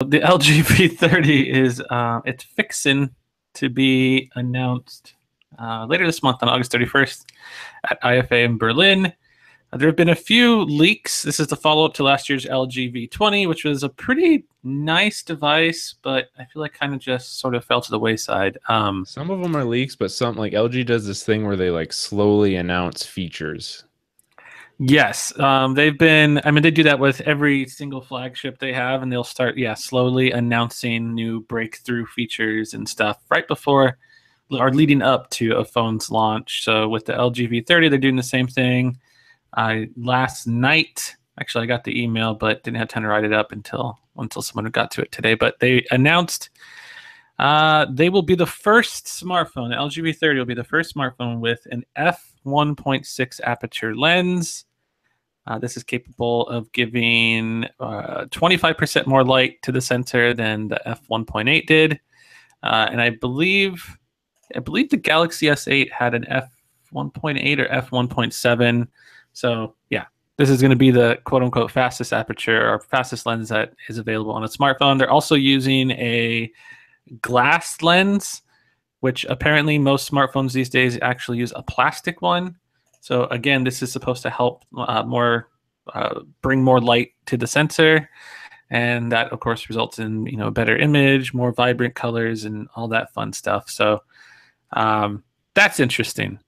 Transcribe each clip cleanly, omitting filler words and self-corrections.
The LG V30 is it's fixing to be announced later this month on August 31st at IFA in Berlin. There have been a few leaks. This is the follow-up to last year's LG V20, which was a pretty nice device, but I feel like kind of just sort of fell to the wayside. Some of them are leaks, but some like LG does this thing where they like slowly announce features. Yes, they've been. I mean, they do that with every single flagship they have, and they'll start, slowly announcing new breakthrough features and stuff right before or leading up to a phone's launch. So with the LG V30, they're doing the same thing. Last night, actually, I got the email, but didn't have time to write it up until someone got to it today. But they announced they will be the first smartphone. The LG V30 will be the first smartphone with an f1.6 aperture lens. This is capable of giving 25% more light to the sensor than the f1.8 did, and I believe the Galaxy S8 had an f1.8 or f1.7. So yeah, this is going to be the quote-unquote fastest aperture or fastest lens that is available on a smartphone. They're also using a glass lens, which apparently most smartphones these days actually use a plastic one. So again, this is supposed to help bring more light to the sensor, and that of course results in a better image, more vibrant colors, and all that fun stuff. So that's interesting,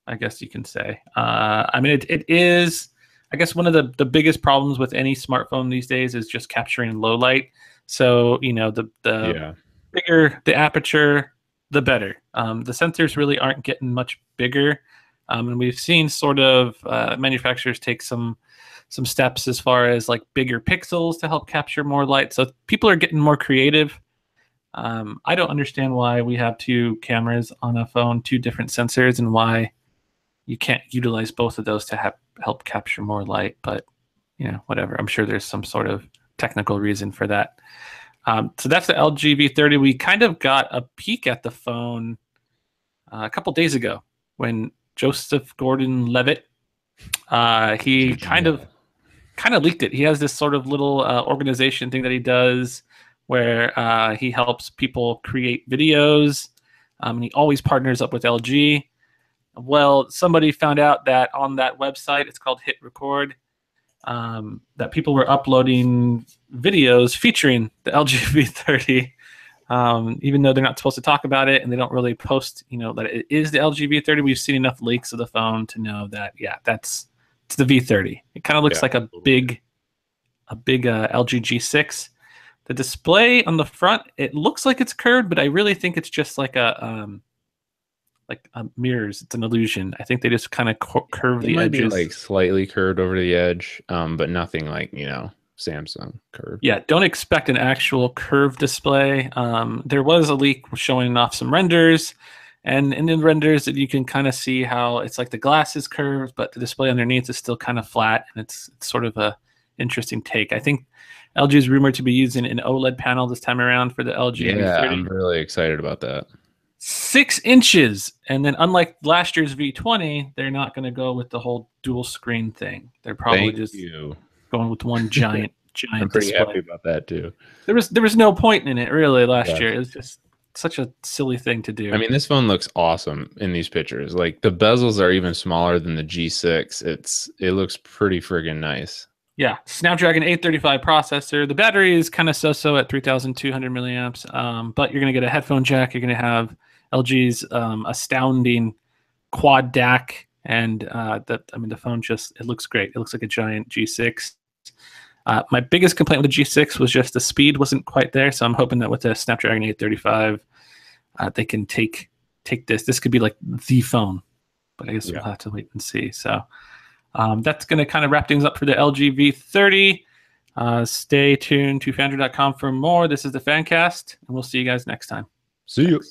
I guess you can say. I mean, it is. I guess one of the biggest problems with any smartphone these days is just capturing low light. So the bigger the aperture, the better. The sensors really aren't getting much bigger. And we've seen sort of manufacturers take some steps as far as like bigger pixels to help capture more light. So people are getting more creative. I don't understand why we have two cameras on a phone, two different sensors, and why you can't utilize both of those to help capture more light. But whatever. I'm sure there's some sort of technical reason for that. So that's the LG V30. We kind of got a peek at the phone a couple days ago when Joseph Gordon-Levitt, he kind of leaked it. He has this sort of little organization thing that he does where he helps people create videos. And he always partners up with LG. Well, somebody found out that on that website, it's called Hit Record, that people were uploading videos featuring the LG V30. Even though they're not supposed to talk about it and they don't really post, that it is the LG V30, we've seen enough leaks of the phone to know that, it's the V30. It kind of looks like a big LG G6. The display on the front, it looks like it's curved, but I really think it's just like a mirrors. It's an illusion. I think they just kind of curve the edges. It might be like slightly curved over the edge, but nothing like, Samsung curved. Yeah, don't expect an actual curved display. There was a leak showing off some renders, and in the renders that you can kind of see how it's like the glass is curved, but the display underneath is still kind of flat, and it's sort of a interesting take. I think LG is rumored to be using an Oled panel this time around for the LG V30. I'm really excited about that. 6 inches, and then unlike last year's V20, they're not going to go with the whole dual screen thing. They're probably going with one giant I'm pretty display. happy about that too. There was no point in it really last year. It was just such a silly thing to do. I mean, this phone looks awesome in these pictures. Like the bezels are even smaller than the G6. It looks pretty friggin' nice. Yeah, Snapdragon 835 processor. The battery is kind of so at 3,200 milliamps. But you're gonna get a headphone jack. You're gonna have LG's astounding quad DAC, and the phone it looks great. It looks like a giant G6. My biggest complaint with the G6 was just the speed wasn't quite there, so I'm hoping that with the Snapdragon 835, they can take this. This could be like the phone, but I guess we'll have to wait and see. So that's going to kind of wrap things up for the LG V30. Stay tuned to Phandroid.com for more. This is the Fancast, and we'll see you guys next time. See you.